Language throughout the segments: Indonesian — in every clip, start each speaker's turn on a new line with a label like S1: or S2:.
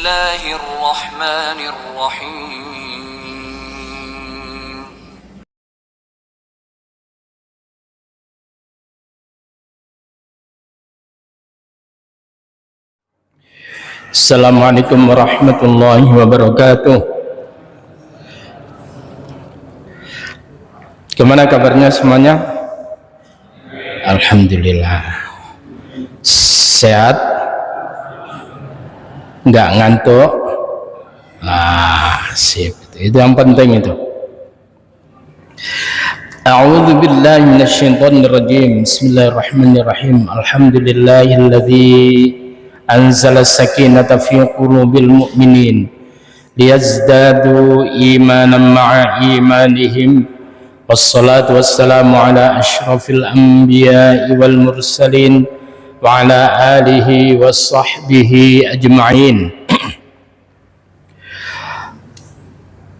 S1: الله الرحمن الرحيم
S2: Assalamualaikum warahmatullahi wabarakatuh. Gimana kabarnya semuanya? Alhamdulillah. Sehat? Nggak ngantuk? Sip. Itu yang penting itu. A'udzu billahi minasyaitonir rajim. Bismillahirrahmanirrahim. Alhamdulillahilladzi anzala sakinata fi qulubil mu'minin liyazdadu imanan ma'a imanihim wassalatu wassalamu ala asyrafil anbiya'i wal mursalin wa ala alihi wa sahbihi ajma'in.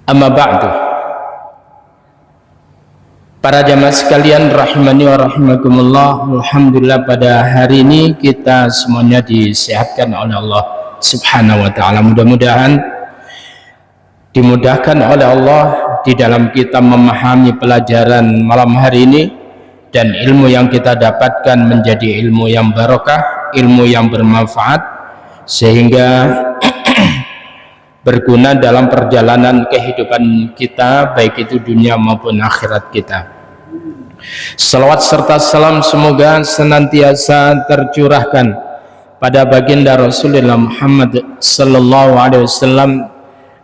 S2: Amma ba'du. Para jamaah sekalian rahimani wa rahimakumullah, alhamdulillah pada hari ini kita semuanya disehatkan oleh Allah Subhanahu wa taala. Mudah-mudahan dimudahkan oleh Allah di dalam kita memahami pelajaran malam hari ini, dan ilmu yang kita dapatkan menjadi ilmu yang barokah, ilmu yang bermanfaat, sehingga berguna dalam perjalanan kehidupan kita, baik itu dunia maupun akhirat kita. Salawat serta salam semoga senantiasa tercurahkan pada baginda Rasulullah Muhammad sallallahu alaihi wasallam,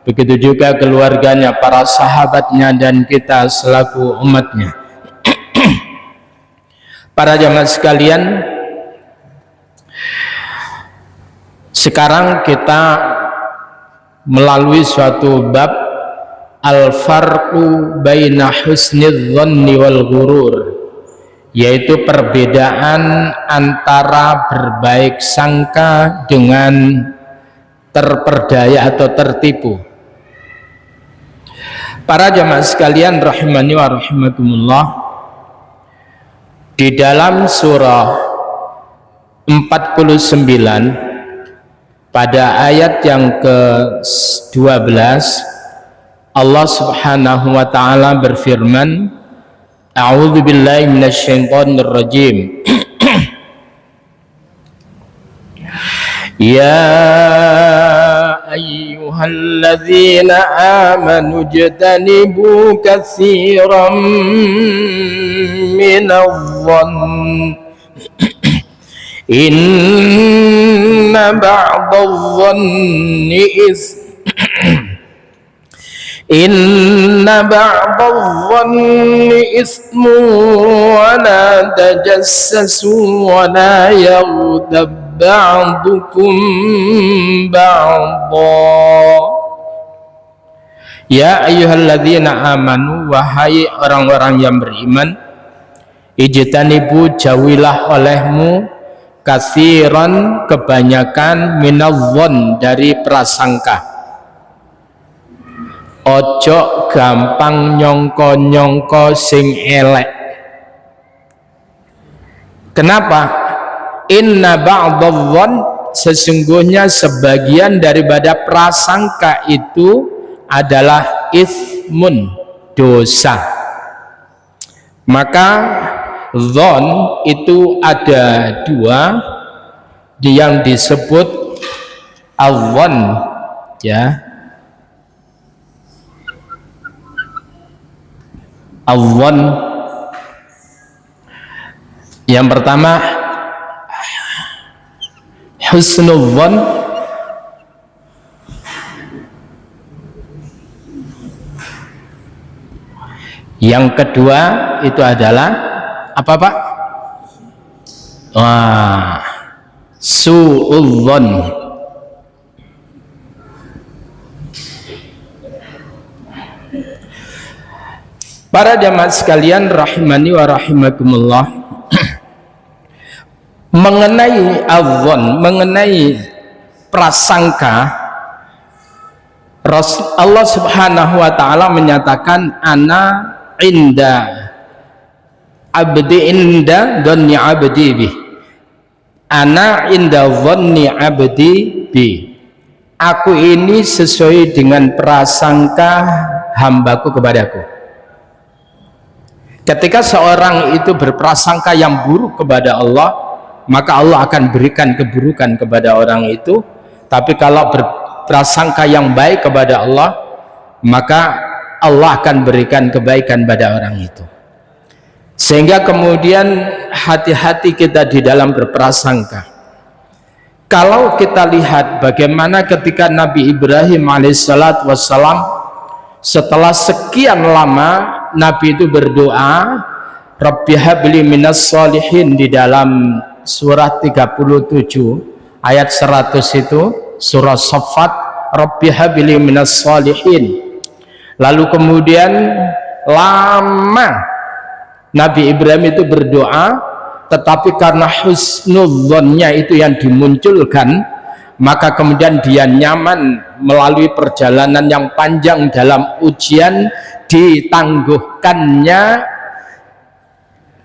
S2: begitu juga keluarganya, para sahabatnya, dan kita selaku umatnya. Para jamaah sekalian, sekarang kita melalui suatu bab al-farqu baina husnidz dhanni wal ghurur, yaitu perbedaan antara berbaik sangka dengan terperdaya atau tertipu. Para jamaah sekalian rahimani wa rahimakumullah, di dalam surah 49 pada ayat yang ke-12 Allah Subhanahu wa taala berfirman, A'udzu billahi minasyaitonir rajim. Ya ayyuhalladzina amanu ijtanibu katsiran minadh-dhann Inna ba'dadh-dhanni ismun wa la tajassasu wa la yaghtab ba'dukum ba'dha. Ya ayyuhalladzina amanu, wahai orang-orang yang beriman, ijtanibu, jauhilah olehmu, kasiran, kebanyakan, minadh-dhann, dari prasangka. Ojo gampang nyongko-nyongko sing elek. Kenapa? Inna ba'dadh-dhann, sesungguhnya sebagian daripada prasangka itu adalah itsmun, dosa. Maka dhon itu ada dua, yang disebut al-dhon, ya, al-dhon. Yang pertama husnul dhon, yang kedua itu adalah apa Pak? Su'udzon. Para jamaah sekalian rahimani wa rahimakumullah, mengenai adzon, mengenai prasangka, Allah Subhanahu wa taala menyatakan ana inda abdi inda dhanni abdi bih, ana inda dhanni abdi bi. aku ini sesuai dengan prasangka hambaku kepadaku. Ketika seorang itu berprasangka yang buruk kepada Allah, maka Allah akan berikan keburukan kepada orang itu. Tapi kalau berprasangka yang baik kepada Allah, maka Allah akan berikan kebaikan pada orang itu. Sehingga kemudian hati-hati kita di dalam berprasangka. Kalau kita lihat bagaimana ketika Nabi Ibrahim alaihissalam setelah sekian lama Nabi itu berdoa, Rabbi habli minas solihin, di dalam surah 37 ayat 100 itu, surah Saffat, Rabbi habli minas solihin. Lalu kemudian lama Nabi Ibrahim itu berdoa, tetapi karena husnudzonnya itu yang dimunculkan, maka kemudian dia nyaman melalui perjalanan yang panjang dalam ujian, ditangguhkannya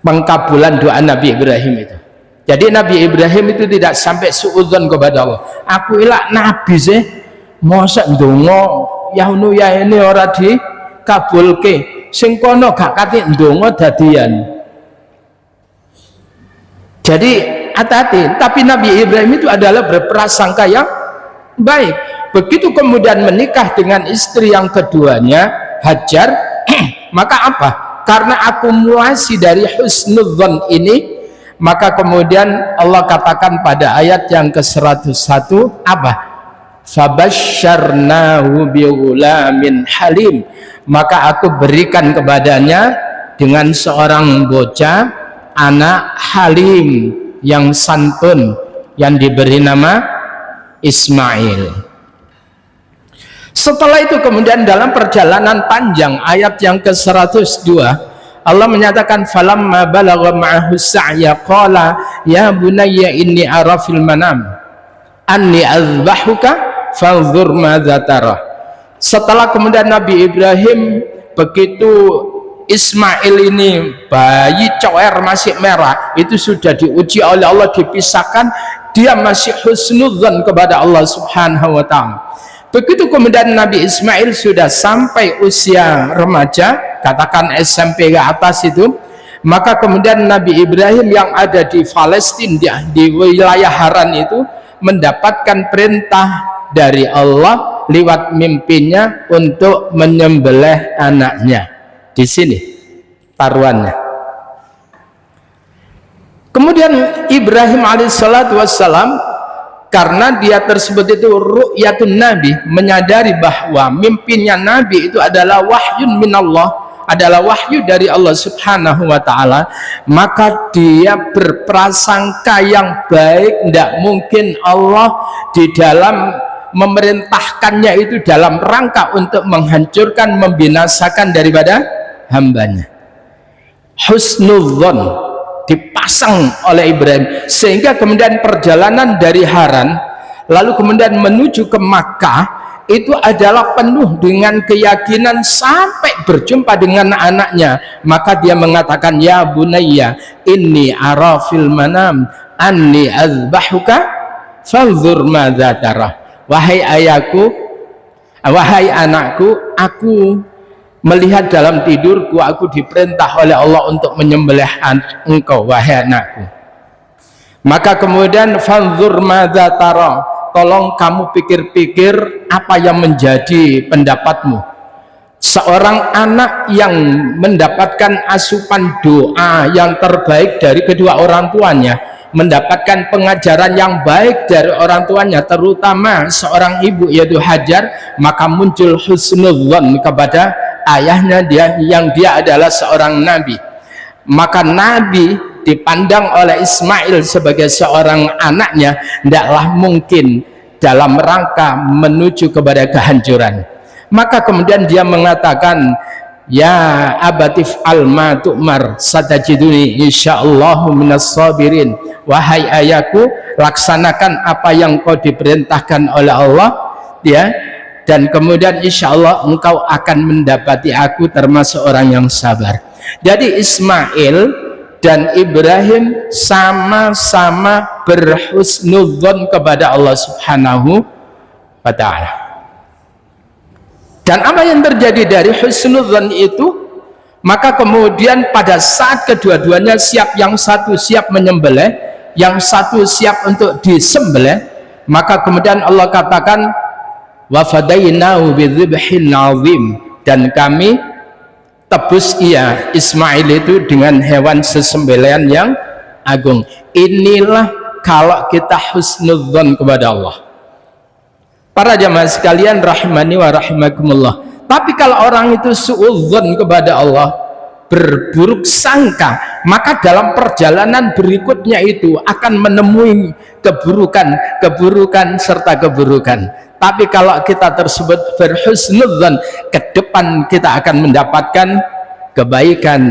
S2: pengkabulan doa Nabi Ibrahim itu. Jadi Nabi Ibrahim itu tidak sampai suudzon kepada Allah. Aku ilak nabi sih, masa ndonga ya unu ya ini ora dikabulke, sing kono gak kate ndonga dadian. Jadi hati-hati. Tapi Nabi Ibrahim itu adalah berprasangka yang baik. Begitu kemudian menikah dengan istri yang keduanya, Hajar, maka apa? Karena akumulasi dari husnudzon ini, maka kemudian Allah katakan pada ayat yang ke-101 apa? Fabasyarnahu bighulamin halim, maka aku berikan kepadanya dengan seorang bocah anak halim yang santun, yang diberi nama Ismail. Setelah itu kemudian dalam perjalanan panjang, ayat yang ke-102 Allah menyatakan falamma balagha ma'ahu sa'ya qala ya bunayya inni ara fil manam anni azbahuka fanzur madza tara. Setelah kemudian Nabi Ibrahim, begitu Ismail ini bayi coer masih merah, itu sudah diuji oleh Allah, dipisahkan, dia masih husnudzon kepada Allah Subhanahu wa ta'ala. Begitu kemudian Nabi Ismail sudah sampai usia remaja, katakan SMP ke atas itu, maka kemudian Nabi Ibrahim yang ada di Palestina, di wilayah Haran itu, mendapatkan perintah dari Allah lewat mimpinya untuk menyembelih anaknya. Di sini taruhannya. Kemudian Ibrahim alaihissalatu wassalam, karena dia tersebut itu ru'yatun Nabi, menyadari bahwa mimpinya Nabi itu adalah wahyun minallah, adalah wahyu dari Allah Subhanahu wa ta'ala, maka dia berprasangka yang baik. Tidak mungkin Allah di dalam memerintahkannya itu dalam rangka untuk menghancurkan, membinasakan daripada hambanya. Husnudzon dipasang oleh Ibrahim, sehingga kemudian perjalanan dari Haran lalu kemudian menuju ke Makkah itu adalah penuh dengan keyakinan sampai berjumpa dengan anaknya. Maka dia mengatakan, ya bunayya inni ara fil manam anni azbahuka fanzur madza tara. Wahai ayahku, wahai anakku, aku melihat dalam tidurku, aku diperintah oleh Allah untuk menyembelih engkau, wahai anakku. Maka kemudian fanzur madza tara, tolong kamu pikir-pikir apa yang menjadi pendapatmu. Seorang anak yang mendapatkan asupan doa yang terbaik dari kedua orang tuanya, mendapatkan pengajaran yang baik dari orang tuanya, terutama seorang ibu yaitu Hajar, maka muncul husnudzon kepada ayahnya, dia adalah seorang nabi. Maka nabi dipandang oleh Ismail sebagai seorang anaknya, tidaklah mungkin dalam rangka menuju kepada kehancuran. Maka kemudian dia mengatakan, ya abatif alma tu'mar satajiduni insyaallahu minas sabirin. Wahai ayahku, laksanakan apa yang kau diperintahkan oleh Allah, ya, dan kemudian insya Allah engkau akan mendapati aku termasuk orang yang sabar. Jadi Ismail dan Ibrahim sama-sama berhusnudzon kepada Allah Subhanahu wa ta'ala. Dan apa yang terjadi dari husnudzan itu, maka kemudian pada saat kedua-duanya siap, yang satu siap menyembelih, yang satu siap untuk disembelih, maka kemudian Allah katakan wa fadainahu bidzibhin 'azim, dan kami tebus ia Ismail itu dengan hewan sesembelihan yang agung. Inilah kalau kita husnudzan kepada Allah. Para jamaah sekalian rahimani wa rahimakumullah. Tapi kalau orang itu suudzon kepada Allah, berburuk sangka, maka dalam perjalanan berikutnya itu akan menemui keburukan serta keburukan. Tapi kalau kita tersebut berhusnudzon, ke depan kita akan mendapatkan kebaikan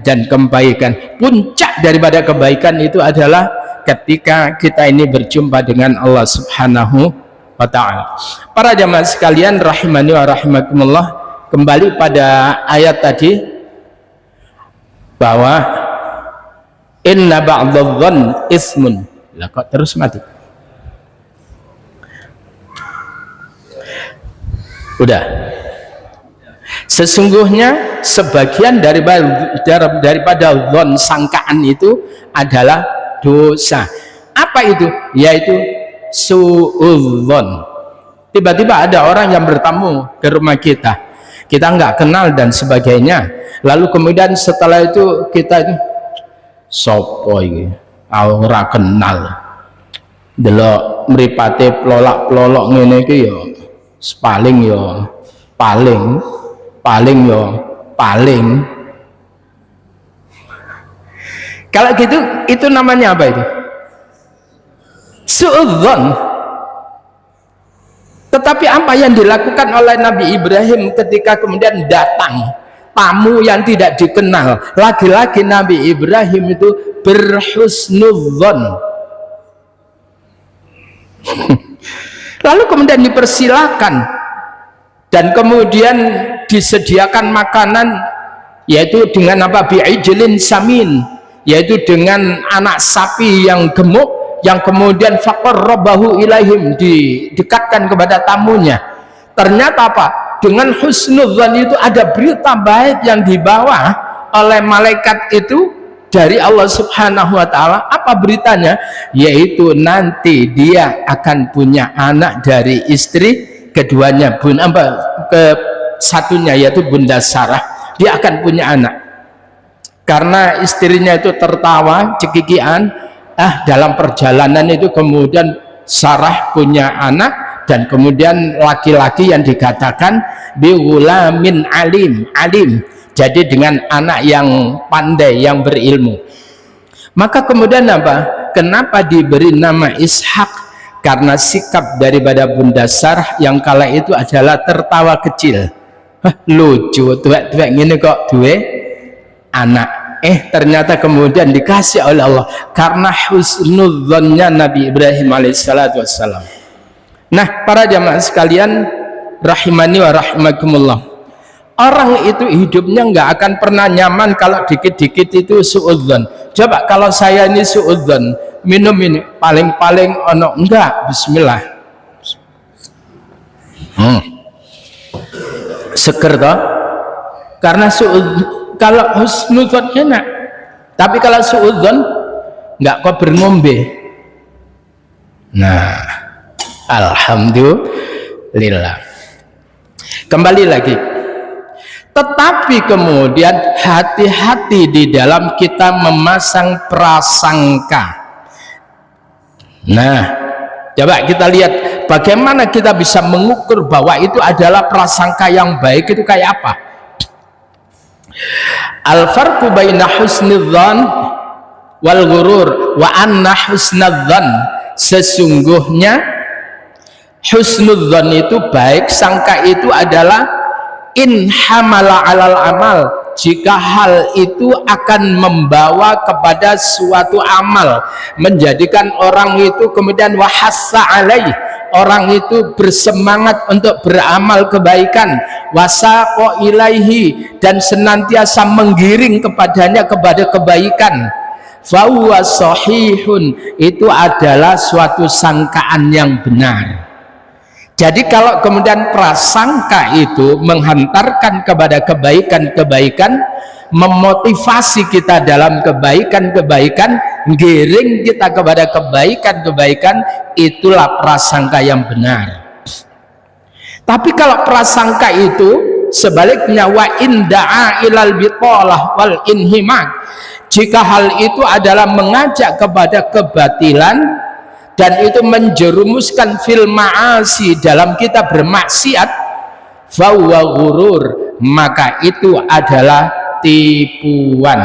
S2: dan kebaikan. Puncak daripada kebaikan itu adalah ketika kita ini berjumpa dengan Allah Subhanahu wa ta'ala. Para jamaah sekalian rahimani wa rahimakumullah, kembali pada ayat tadi bahwa inna ba'dadh-dhann ismun. Lah kok terus mati? Udah. Sesungguhnya sebagian daripada dhon, sangkaan itu adalah dosa. Apa itu? Yaitu suudzon. Tiba-tiba ada orang yang bertamu ke rumah kita nggak kenal dan sebagainya, lalu kemudian setelah itu kita sopo iki ora kenal, delok mripate plolak-plolok ngene iki ya paling kalau gitu, itu namanya apa itu? Suudzon. Tetapi apa yang dilakukan oleh Nabi Ibrahim ketika kemudian datang tamu yang tidak dikenal, lagi-lagi Nabi Ibrahim itu berhusnudzon. Lalu kemudian dipersilakan dan kemudian disediakan makanan, yaitu dengan apa? Bi'ijlin samin, yaitu dengan anak sapi yang gemuk, yang kemudian faqarrabahu ilaihim, didekatkan kepada tamunya. Ternyata apa? Dengan husnudzan itu ada berita baik yang dibawa oleh malaikat itu dari Allah Subhanahu wa ta'ala. Apa beritanya? Yaitu nanti dia akan punya anak dari istri keduanya, satunya yaitu Bunda Sarah. Dia akan punya anak karena istrinya itu tertawa cekikian. Dalam perjalanan itu kemudian Sarah punya anak, dan kemudian laki-laki yang dikatakan bighulamin alim, jadi dengan anak yang pandai, yang berilmu. Maka kemudian apa? Kenapa diberi nama Ishak? Karena sikap daripada Bunda Sarah yang kala itu adalah tertawa kecil. Lucu tuwek-tuwek ngene kok duwe anak. Ternyata kemudian dikasih oleh Allah karena husnudzonnya Nabi Ibrahim alaihissalatu wassalam. Nah, para jamaah sekalian rahimani wa rahimakumullah, orang itu hidupnya nggak akan pernah nyaman kalau dikit-dikit itu suudzon. Coba kalau saya ini suudzon, minum ini paling-paling ono enggak, bismillah, seger toh, karena suudzon. Kalau husnudzon enak, tapi kalau suudzon nggak kok berngombe. Nah, alhamdulillah. Kembali lagi, tetapi kemudian hati-hati di dalam kita memasang prasangka. Nah, coba kita lihat bagaimana kita bisa mengukur bahwa itu adalah prasangka yang baik. Itu kayak apa? Al-farqu baina husnudzan wal ghurur wa anna husnudzan, sesungguhnya husnudzan itu baik sangka itu adalah in hamala alal amal, jika hal itu akan membawa kepada suatu amal, menjadikan orang itu kemudian wahassa alaih, orang itu bersemangat untuk beramal kebaikan, wasaqo ilaihi, dan senantiasa menggiring kepadanya kepada kebaikan, fahuwa sahihun, itu adalah suatu sangkaan yang benar. Jadi kalau kemudian prasangka itu menghantarkan kepada kebaikan-kebaikan, memotivasi kita dalam kebaikan-kebaikan, giring kita kepada kebaikan-kebaikan, itulah prasangka yang benar. Tapi kalau prasangka itu sebaliknya, wa inda'a ilal bitalah wal inhimak, jika hal itu adalah mengajak kepada kebatilan dan itu menjerumuskan fil ma'asi, dalam kita bermaksiat, fahuwa ghurur, maka itu adalah tipuan.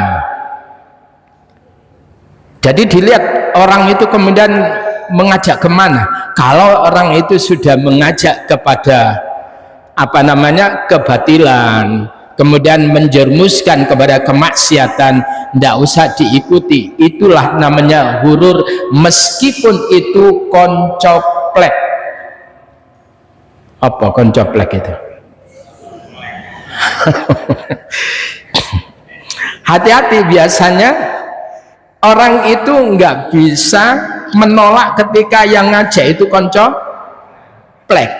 S2: Jadi dilihat orang itu kemudian mengajak kemana. Kalau orang itu sudah mengajak kepada kebatilan, kemudian menjerumuskan kepada kemaksiatan, tidak usah diikuti. Itulah namanya ghurur, meskipun itu koncoplek. Apa koncoplek itu? Hati-hati, biasanya orang itu nggak bisa menolak ketika yang ngajak itu koncoplek.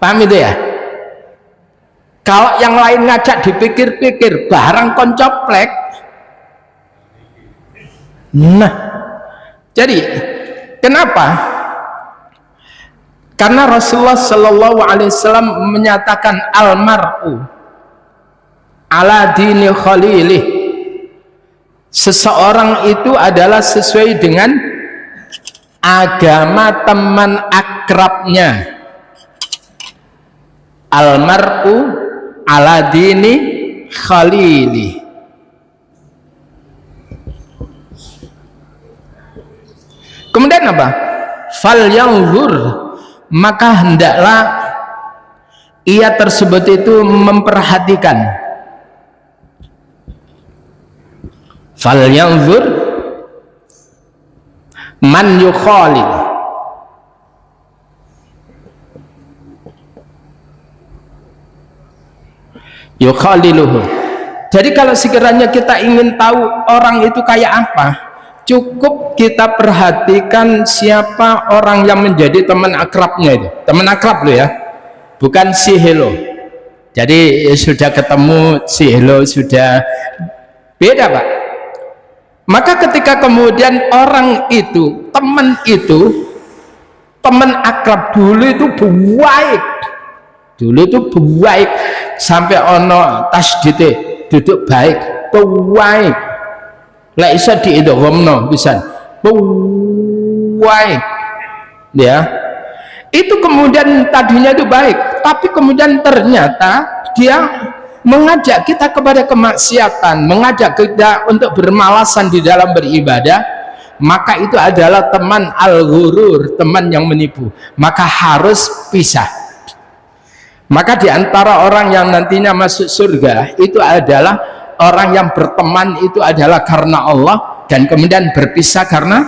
S2: Paham itu ya? Kalau yang lain ngajak dipikir-pikir barang koncoplek. Nah, jadi kenapa? Karena Rasulullah Shallallahu Alaihi Wasallam menyatakan almar'u ala dini khalilih, seseorang itu adalah sesuai dengan agama teman akrabnya. Almar'u ala dini khalili. Kemudian apa? Fal yanzur, maka hendaklah ia tersebut itu memperhatikan. Fal yanzur man yukhalil, yukhaliluhu. Jadi kalau sekiranya kita ingin tahu orang itu kayak apa, cukup kita perhatikan siapa orang yang menjadi teman akrabnya itu. Teman akrab loh ya, bukan si hello. Jadi sudah ketemu si hello, sudah beda Pak. Maka ketika kemudian orang itu, teman akrab dulu itu baik, sampai ono tasdite duduk baik, lah bisa diidghamno pisan baik ya. Itu kemudian tadinya itu baik, tapi kemudian ternyata dia mengajak kita kepada kemaksiatan, mengajak kita untuk bermalasan di dalam beribadah, maka itu adalah teman al-ghurur, teman yang menipu. Maka harus pisah. Maka di antara orang yang nantinya masuk surga itu adalah orang yang berteman itu adalah karena Allah, dan kemudian berpisah karena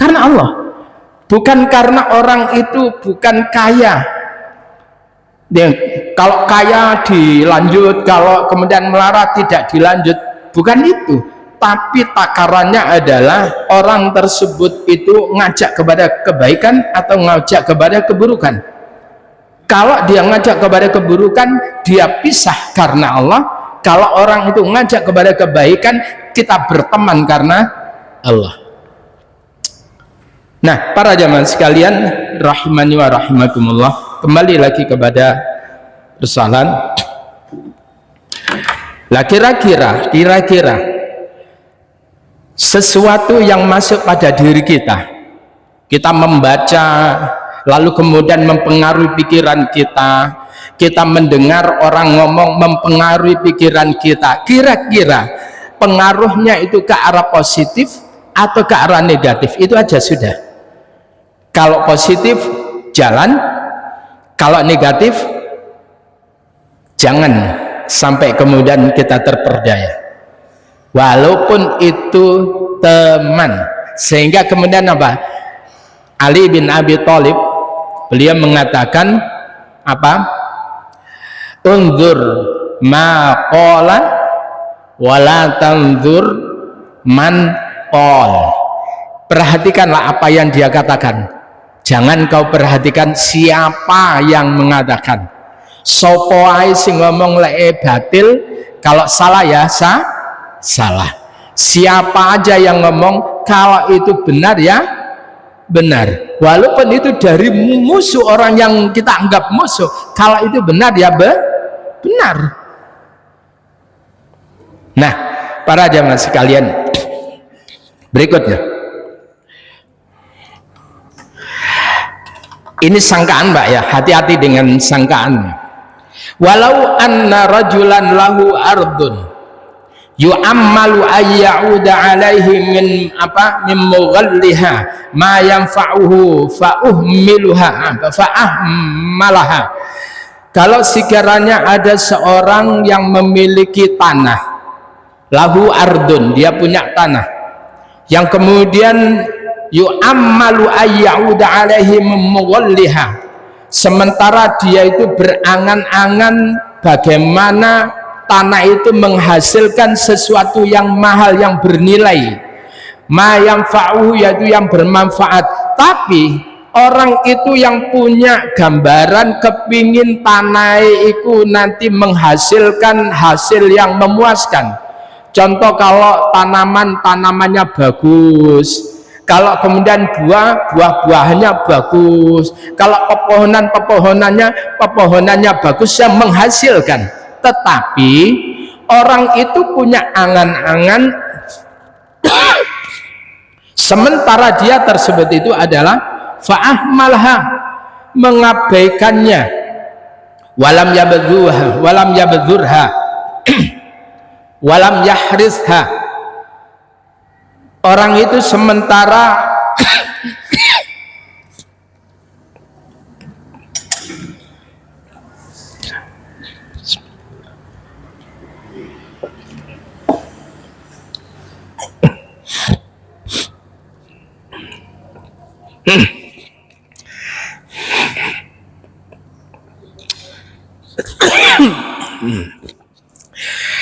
S2: Allah, bukan karena orang itu bukan kaya. Kalau kaya dilanjut, kalau kemudian melarat tidak dilanjut, bukan itu. Tapi takarannya adalah orang tersebut itu ngajak kepada kebaikan atau ngajak kepada keburukan. Kalau dia ngajak kepada keburukan, dia pisah karena Allah. Kalau orang itu ngajak kepada kebaikan, kita berteman karena Allah. Nah, para jamaah sekalian rahimani wa rahimakumullah, kembali lagi kepada persoalan. Lah kira-kira sesuatu yang masuk pada diri kita membaca, lalu kemudian mempengaruhi pikiran kita mendengar orang ngomong mempengaruhi pikiran kita, kira-kira pengaruhnya itu ke arah positif atau ke arah negatif? Itu aja sudah. Kalau positif jalan, kalau negatif jangan sampai kemudian kita terperdaya, walaupun itu teman. Sehingga kemudian apa? Ali bin Abi Thalib, beliau mengatakan apa? Unzur ma qala wala tanzur man qala. Perhatikanlah apa yang dia katakan, Jangan kau perhatikan siapa yang mengatakan. Sopo ae sing ngomong lek batil, kalau salah ya salah. Siapa aja yang ngomong kalau itu benar ya benar. Walaupun itu dari musuh orang yang kita anggap musuh, kalau itu benar ya benar. Nah, para jamaah sekalian, berikutnya. Ini sangkaan, Mbak ya, hati-hati dengan sangkaan. Walau anna rajulan lahu ardun yu'ammalu ayya'uda alaihi min mughalliha ma yanfa'uhu fa'uhmiluha fa'ahmalaha. Kalau sekiranya ada seorang yang memiliki tanah, lahu ardun, dia punya tanah, yang kemudian yu'ammalu ayya'uda alaihi mughalliha, sementara dia itu berangan-angan bagaimana tanah itu menghasilkan sesuatu yang mahal, yang bernilai, ma yanfa'uhu, yaitu yang bermanfaat. Tapi orang itu yang punya gambaran kepingin tanah itu nanti menghasilkan hasil yang memuaskan. Contoh, kalau tanamannya bagus, kalau kemudian buah-buahannya bagus, kalau pepohonannya bagus, yang menghasilkan. Tetapi orang itu punya angan-angan sementara dia tersebut itu adalah fa'ahmalha, mengabaikannya, walam yabdzurha walam yahrisha. Orang itu sementara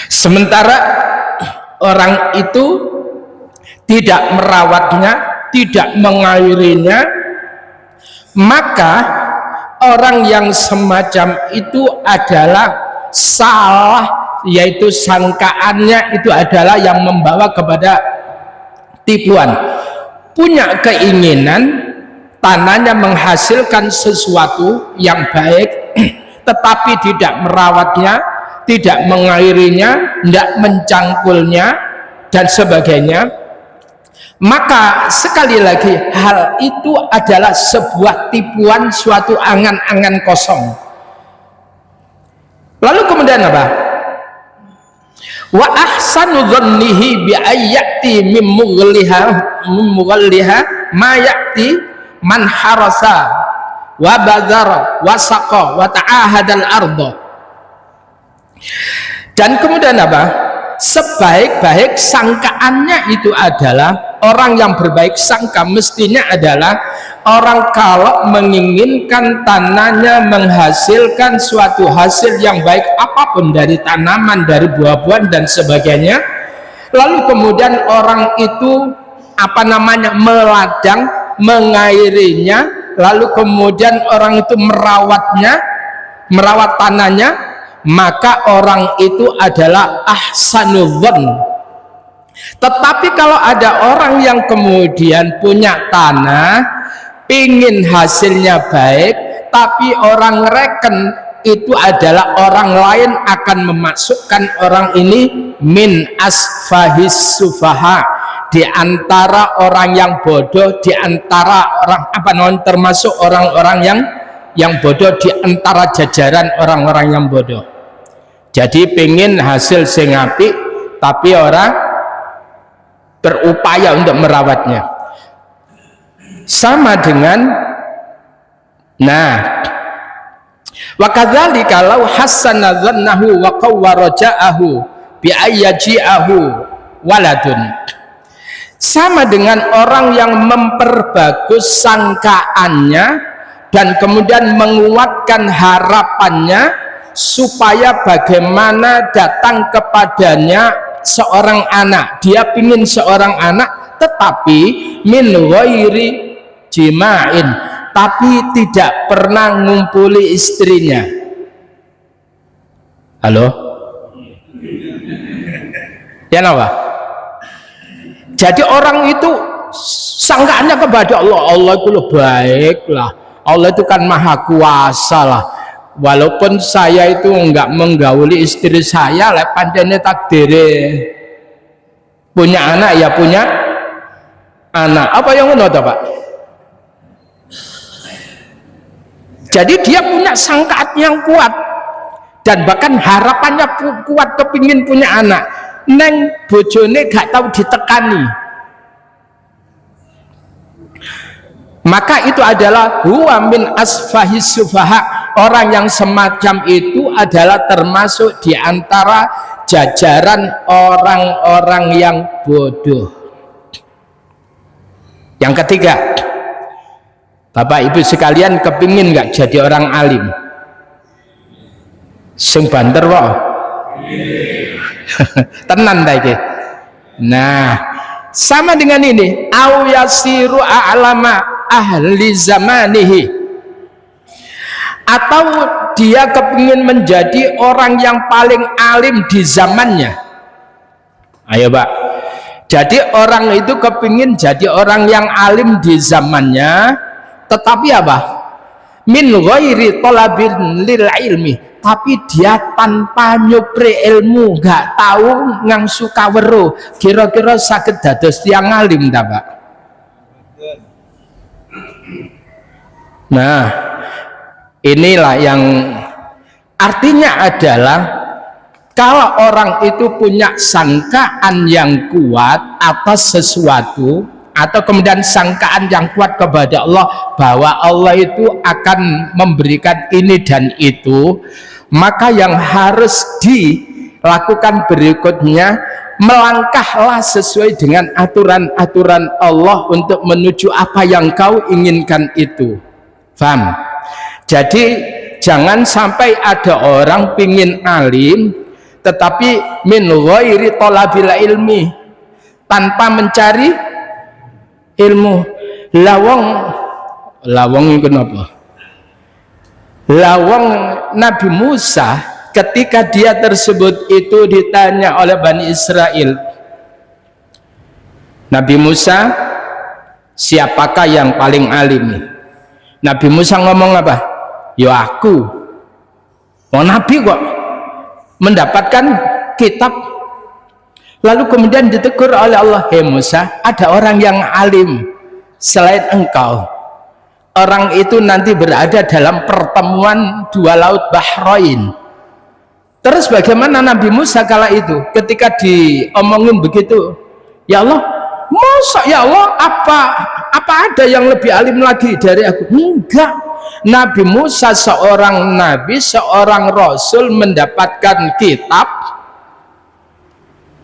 S2: sementara orang itu tidak merawatnya, tidak mengairinya, maka orang yang semacam itu adalah salah, yaitu sangkaannya itu adalah yang membawa kepada tipuan. Punya keinginan tanahnya menghasilkan sesuatu yang baik, tetapi tidak merawatnya, tidak mengairinya, tidak mencangkulnya dan sebagainya, maka sekali lagi hal itu adalah sebuah tipuan, suatu angan-angan kosong. Lalu kemudian apa? Wa ahsanu dhannihi bi ayyati mim mughalliha ma ya'ti man harasa wa badara wa saqa wa ta'ahadal arda. Dan kemudian apa? Sebaik-baik sangkaannya itu adalah, orang yang berbaik sangka mestinya adalah orang kalau menginginkan tanahnya menghasilkan suatu hasil yang baik, apapun dari tanaman, dari buah-buahan dan sebagainya, lalu kemudian orang itu meladang, mengairinya, lalu kemudian orang itu merawat tanahnya, maka orang itu adalah ahsanudzon. Tetapi kalau ada orang yang kemudian punya tanah, pingin hasilnya baik, tapi orang reken itu adalah orang lain, akan memasukkan orang ini min asfahis sufaha, di antara orang yang bodoh, di antara orang termasuk orang-orang yang bodoh, di antara jajaran orang-orang yang bodoh. Jadi pengen hasil sing apik tapi orang berupaya untuk merawatnya. Sama dengan wa kadzalika law hassana dhannahu wa qawwa raja'ahu bi ayyaji'ahu waladun. Sama dengan orang yang memperbagus sangkaannya dan kemudian menguatkan harapannya supaya bagaimana datang kepadanya seorang anak. Dia ingin seorang anak, tetapi min ghairi jima'in, tapi tidak pernah ngumpuli istrinya. Halo? Ya apa? Jadi orang itu sangkaannya kepada Allah, Allah itu baik lah, Allah itu kan maha kuasa lah. Walaupun saya itu enggak menggauli istri saya, lah pancene takdire punya anak ya punya anak. Apa yang ngono Pak? Jadi dia punya sangkaan yang kuat dan bahkan harapannya kuat, kepingin punya anak. Neng bojone gak tahu ditekani. Maka itu adalah huwa min asfahis sufaha. Orang yang semacam itu adalah termasuk di antara jajaran orang-orang yang bodoh. Yang ketiga, Bapak Ibu sekalian, kepingin nggak jadi orang alim? Sing banter kok. Tenan ta iki. Nah, sama dengan ini, au yasiru a'lama ahli zamanihi, atau dia kepingin menjadi orang yang paling alim di zamannya. Ayo Pak, jadi orang itu kepingin jadi orang yang alim di zamannya, tetapi apa? Min ghairi talabin lil ilmi, tapi dia tanpa nyupri ilmu, gak tahu ngang suka weruh, kira-kira saged dados tiyang alim ta Pak? Nah, inilah yang artinya adalah kalau orang itu punya sangkaan yang kuat atas sesuatu, atau kemudian sangkaan yang kuat kepada Allah bahwa Allah itu akan memberikan ini dan itu, maka yang harus dilakukan berikutnya, melangkahlah sesuai dengan aturan-aturan Allah untuk menuju apa yang kau inginkan itu. Paham? Jadi jangan sampai ada orang pingin alim tetapi min ghairi talabil ilmi, tanpa mencari ilmu. Lawang itu kenapa? Lawang Nabi Musa ketika dia tersebut itu ditanya oleh Bani Israel, Nabi Musa, siapakah yang paling alim? Nabi Musa ngomong apa? Ya aku. Oh, Nabi kok mendapatkan kitab. Lalu kemudian ditegur oleh Allah, hei Musa, ada orang yang alim selain engkau. Orang itu nanti berada dalam pertemuan dua laut Bahrain. Terus bagaimana Nabi Musa kala itu ketika diomongin begitu? Ya Allah, masa ya Allah, apa ada yang lebih alim lagi dari aku? Enggak. Nabi Musa seorang nabi, seorang rasul, mendapatkan kitab,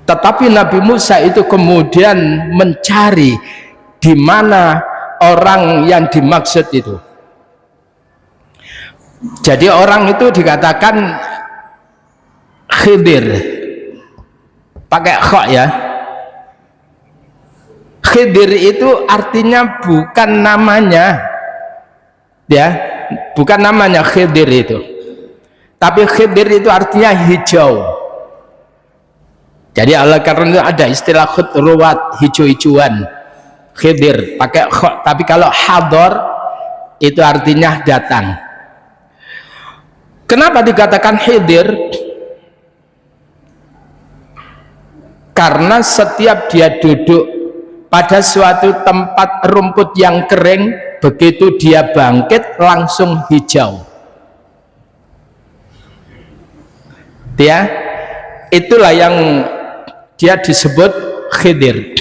S2: tetapi Nabi Musa itu kemudian mencari di mana orang yang dimaksud itu. Jadi orang itu dikatakan Khidir, pakai kha ya. Khidir itu artinya bukan namanya, ya, bukan namanya Khidir itu, tapi Khidir itu artinya hijau. Jadi Allah karena itu ada istilah khudruwat, hijau-hijauan. Khidir pakai kha, tapi kalau hador itu artinya datang. Kenapa dikatakan Khidir? Karena setiap dia duduk pada suatu tempat rumput yang kering, begitu dia bangkit langsung hijau. Ya, itulah yang dia disebut Khidir.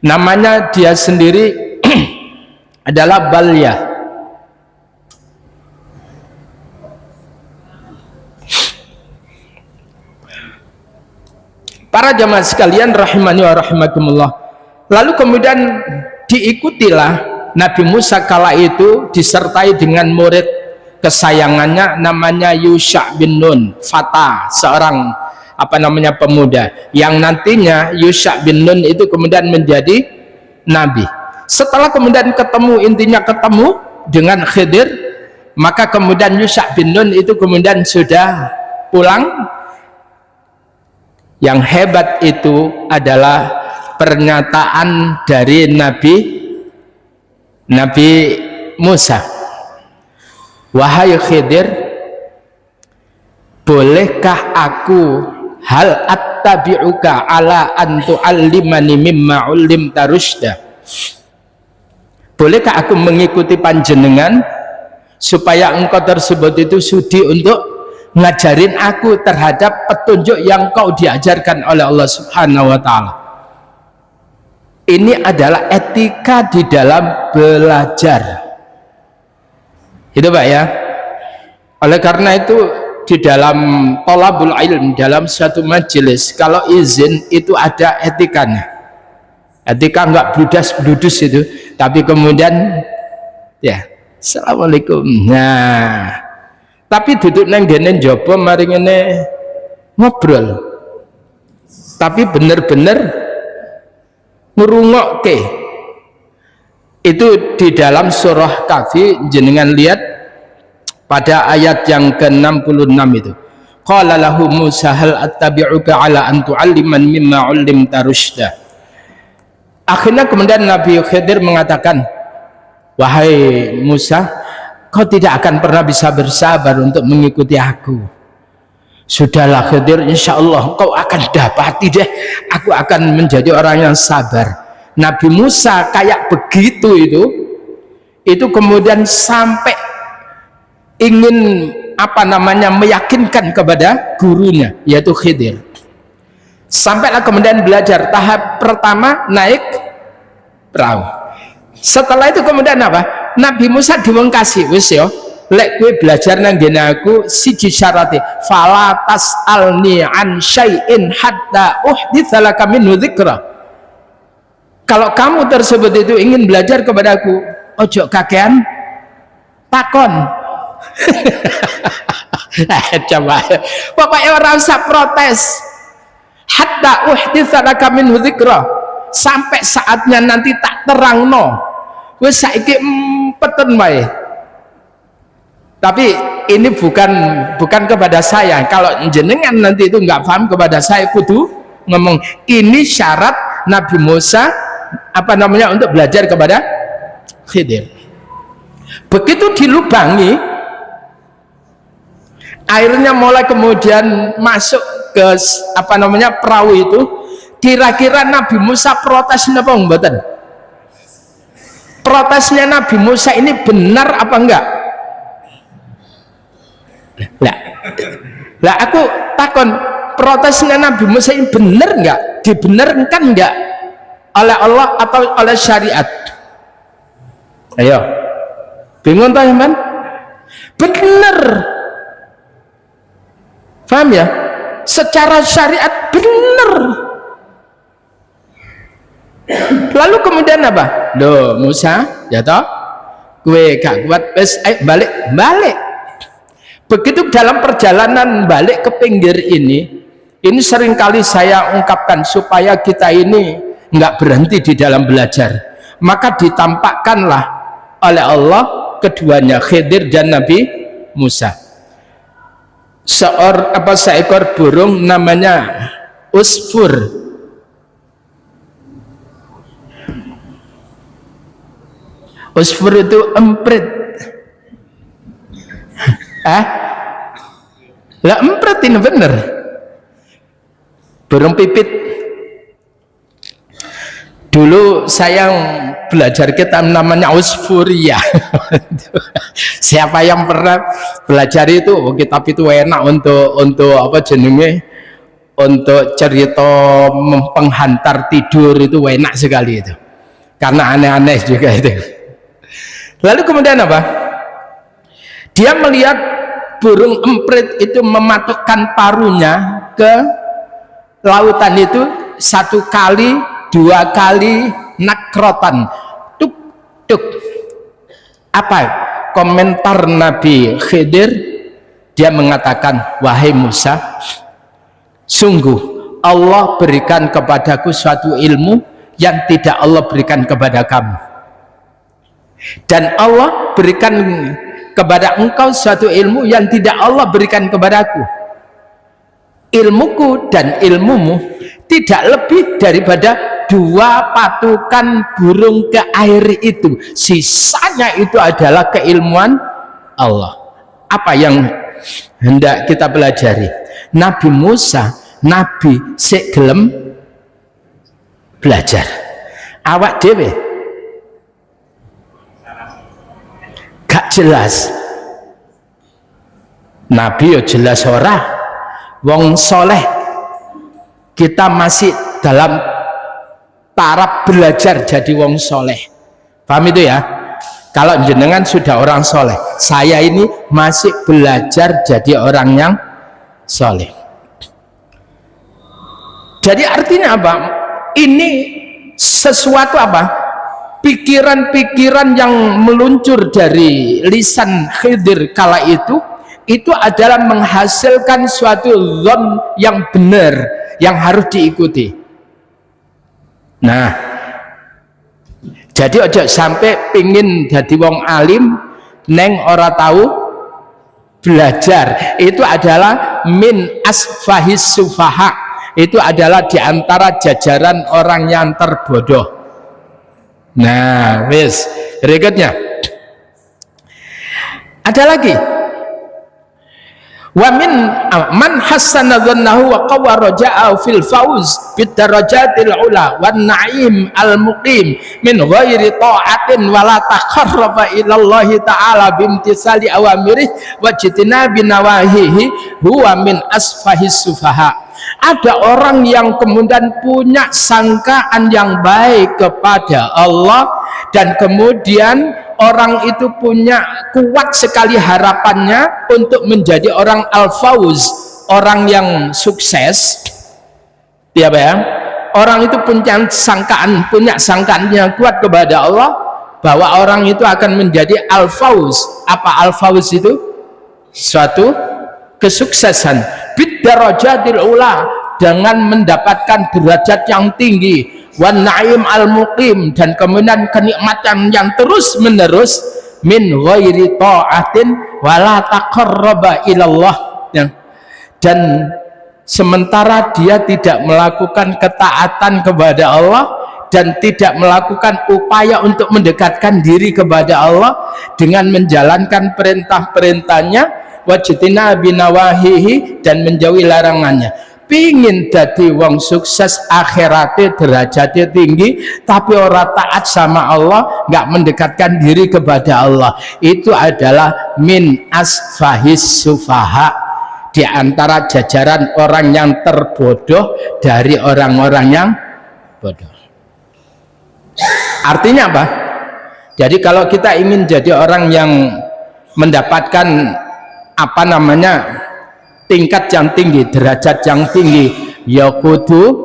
S2: Namanya dia sendiri adalah Balya. Para jamaah sekalian rahimani wa rahimakumullah. Lalu kemudian diikutilah Nabi Musa kala itu disertai dengan murid kesayangannya namanya Yusha bin Nun, Fata, seorang pemuda yang nantinya Yusha bin Nun itu kemudian menjadi nabi. Setelah kemudian ketemu, intinya ketemu, dengan Khidir, maka kemudian Yusha bin Nun itu kemudian sudah pulang. Yang hebat itu adalah pernyataan dari Nabi Musa, wahai Khidir, bolehkah aku hal attabi'uka ala an tu'allimani mimma 'ullimta rusyda, bolehkah aku mengikuti panjenengan supaya engkau tersebut itu sudi untuk ngajarin aku terhadap petunjuk yang kau diajarkan oleh Allah Subhanahu wa ta'ala. Ini adalah etika di dalam belajar, itu Pak ya. Oleh karena itu di dalam thalabul ilm, dalam suatu majelis, kalau izin itu ada etikanya. Etika enggak bludas-bludus itu, tapi kemudian ya assalamualaikum, nah tapi duduk nang gene njaba mari ngene ngobrol, tapi bener-bener ngrungokke. Itu di dalam surah Kahfi, jenengan lihat pada ayat yang ke-66 itu, qala lahu Musa hal attabi'uka ala an tu'alliman mimma 'ullimta rusyda. Akhirnya kemudian Nabi Khidir mengatakan, wahai Musa, kau tidak akan pernah bisa bersabar untuk mengikuti aku. Sudahlah Khidir, insya Allah kau akan dapati deh, aku akan menjadi orang yang sabar. Nabi Musa kayak begitu itu kemudian sampai ingin meyakinkan kepada gurunya, yaitu Khidir. Sampailah kemudian belajar. Tahap pertama naik perahu. Setelah itu kemudian apa? Nabi Musa diwengkasi, wis yo, lek kowe belajar nang ngene aku siji syarate, fala tasalni an syai'in hatta uhditsa laka minhu dzikra. Kalau kamu tersebut itu ingin belajar kepadaku, ojo kakean takon. Coba pokoknya orang usah protes, hatta uhditsa laka minhu dzikra, sampai saatnya nanti tak terangno. Wes saiki peten wae. Tapi ini bukan kepada saya. Kalau jenengan nanti itu nggak paham kepada saya, kudu ngomong. Ini syarat Nabi Musa untuk belajar kepada Khidir. Begitu dilubangi, airnya mulai kemudian masuk ke perahu itu. Kira-kira Nabi Musa protes napa mboten? Protesnya Nabi Musa ini benar apa enggak? Lah aku takon, protesnya Nabi Musa ini benar enggak? Dibenarkan enggak oleh Allah atau oleh syariat? Ayo, bingung toh teman? Benar, paham ya? Secara syariat benar. Lalu kemudian apa? Loh Musa, ya toh, gue gak kuat, wes balik. Begitu dalam perjalanan balik ke pinggir ini seringkali saya ungkapkan supaya kita ini nggak berhenti di dalam belajar. Maka ditampakkanlah oleh Allah keduanya, Khidir dan Nabi Musa. Seekor burung namanya usfur. Usfur itu emprit. Lah emprit ini bener. Burung pipit. Dulu saya belajar kitab namanya Usfuria. Siapa yang pernah belajar itu? Kitab itu enak untuk apa jenenge? Untuk cerita penghantar tidur itu enak sekali itu. Karena aneh-aneh juga itu. Lalu kemudian apa? Dia melihat burung emprit itu mematukkan paruhnya ke lautan itu 1 kali, 2 kali nakrotan, tuk tuk. Apa komentar Nabi Khidir? Dia mengatakan, wahai Musa, sungguh Allah berikan kepadaku suatu ilmu yang tidak Allah berikan kepada kamu. Dan Allah berikan kepada engkau suatu ilmu yang tidak Allah berikan kepadaku. Ilmuku dan ilmumu tidak lebih daripada 2 patukan burung ke air itu. Sisanya itu adalah keilmuan Allah. Apa yang hendak kita pelajari? Nabi Musa, Nabi sik gelem belajar. Awak dhewe gak jelas. Nabi yo jelas ora. Wong soleh kita masih dalam taraf belajar jadi wong soleh. Paham itu ya? Kalau jenengan sudah orang soleh, saya ini masih belajar jadi orang yang soleh. Jadi artinya apa? Ini sesuatu apa? Pikiran-pikiran yang meluncur dari lisan Khidir kala itu adalah menghasilkan suatu zon yang benar yang harus diikuti. Nah, jadi ojo sampai pingin jadi wong alim neng ora tahu belajar. Itu adalah min asfahis sufaha. Itu adalah diantara jajaran orang yang terbodoh. Nah, wis berikutnya ada lagi. Wa min man hassana dhannahu wa qawwa raja'ahu fil fawz bid darajatil ula wan na'im al muqim min ghairi ta'atin wa la taqarraba ila Allah ta'ala bimtisali awamirih wa jitinabi nawahihi huwa min asfahis sufaha. Ada orang yang kemudian punya sangkaan yang baik kepada Allah dan kemudian orang itu punya kuat sekali harapannya untuk menjadi orang al-fauz, orang yang sukses. Ya, Bang? Orang itu punya sangkaan yang kuat kepada Allah bahwa orang itu akan menjadi al-fauz. Apa al-fauz itu? Suatu kesuksesan. Bid-darajatil ula, dengan mendapatkan derajat yang tinggi. Wan na'im al-muqim, dan kemudian kenikmatan yang terus menerus min ghairi ta'atin wala taqarraba ilallah. Dan sementara dia tidak melakukan ketaatan kepada Allah dan tidak melakukan upaya untuk mendekatkan diri kepada Allah dengan menjalankan perintah-perintahnya wajtina binawahihi, dan menjauhi larangannya. Pingin dadi wong sukses akhiratnya derajatnya tinggi tapi orang taat sama Allah, nggak mendekatkan diri kepada Allah, itu adalah min asfahis sufaha, di antara jajaran orang yang terbodoh dari orang-orang yang bodoh. Artinya apa? Jadi kalau kita ingin jadi orang yang mendapatkan apa namanya tingkat yang tinggi, derajat yang tinggi, ya kudu.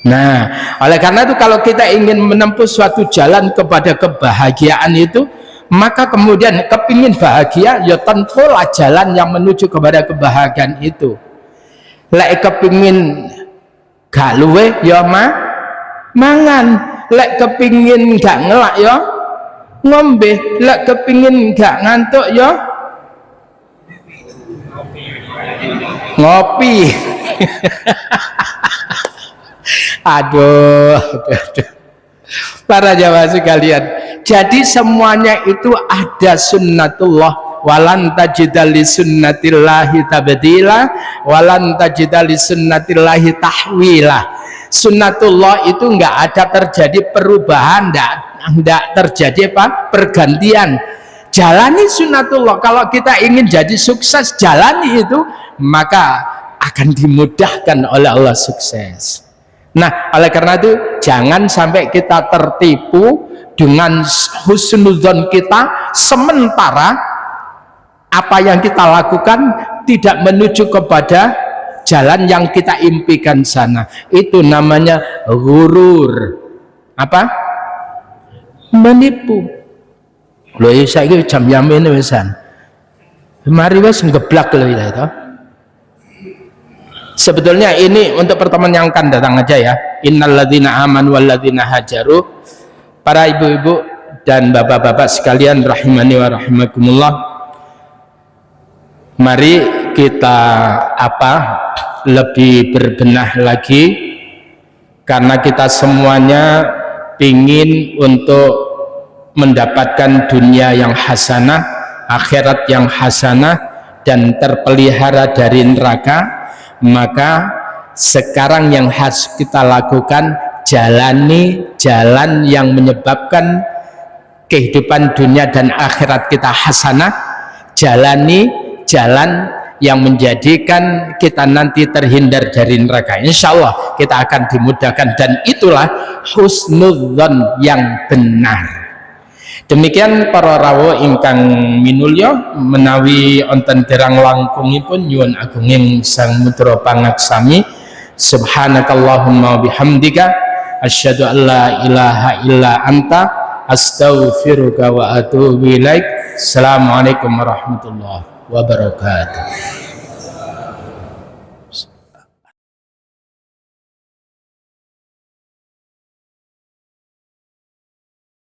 S2: Nah, oleh karena itu kalau kita ingin menempuh suatu jalan kepada kebahagiaan itu, maka kemudian kepingin bahagia, ya tempuhlah jalan yang menuju kepada kebahagiaan itu. Lek kepingin gak luwe, ya mangan. Lek kepingin gak ngelak, ya ngombe. Lek kepingin gak ngantuk, ya ngopi. aduh. Para jamaah sekalian, jadi semuanya itu ada sunnatullah, walan tajidali sunnatillahi tabdila walan tajidali sunnatillahi tahwila. Sunnatullah itu enggak ada terjadi perubahan, enggak terjadi apa? Pergantian. Jalani sunnatullah. Kalau kita ingin jadi sukses, jalani itu, maka akan dimudahkan oleh Allah sukses. Nah, oleh karena itu jangan sampai kita tertipu dengan husnudzon kita, sementara apa yang kita lakukan tidak menuju kepada jalan yang kita impikan sana. Itu namanya ghurur. Apa? Menipu. Loh, saya ini jam yamin wesan. Mari wes ngeblak loh itu. Sebetulnya ini untuk pertemuan yang akan datang aja ya. Innalladzina amanu walladzina hajaru. Para ibu-ibu dan bapak-bapak sekalian rahimani wa rahimakumullah, mari kita lebih berbenah lagi, karena kita semuanya ingin untuk mendapatkan dunia yang hasanah, akhirat yang hasanah, dan terpelihara dari neraka. Maka sekarang yang harus kita lakukan, jalani jalan yang menyebabkan kehidupan dunia dan akhirat kita hasanah, jalani jalan yang menjadikan kita nanti terhindar dari neraka. Insya Allah kita akan dimudahkan, dan itulah husnudzon yang benar. Demikian para rawuh ingkang minulya, menawi onten derang langkungipun nyuwun agunging Sang Mudra pangaksami. Subhanakallahumma bihamdika asyhadu an la ilaha illa anta astaghfiruka wa atubu ilaik. Assalamualaikum warahmatullahi wabarakatuh.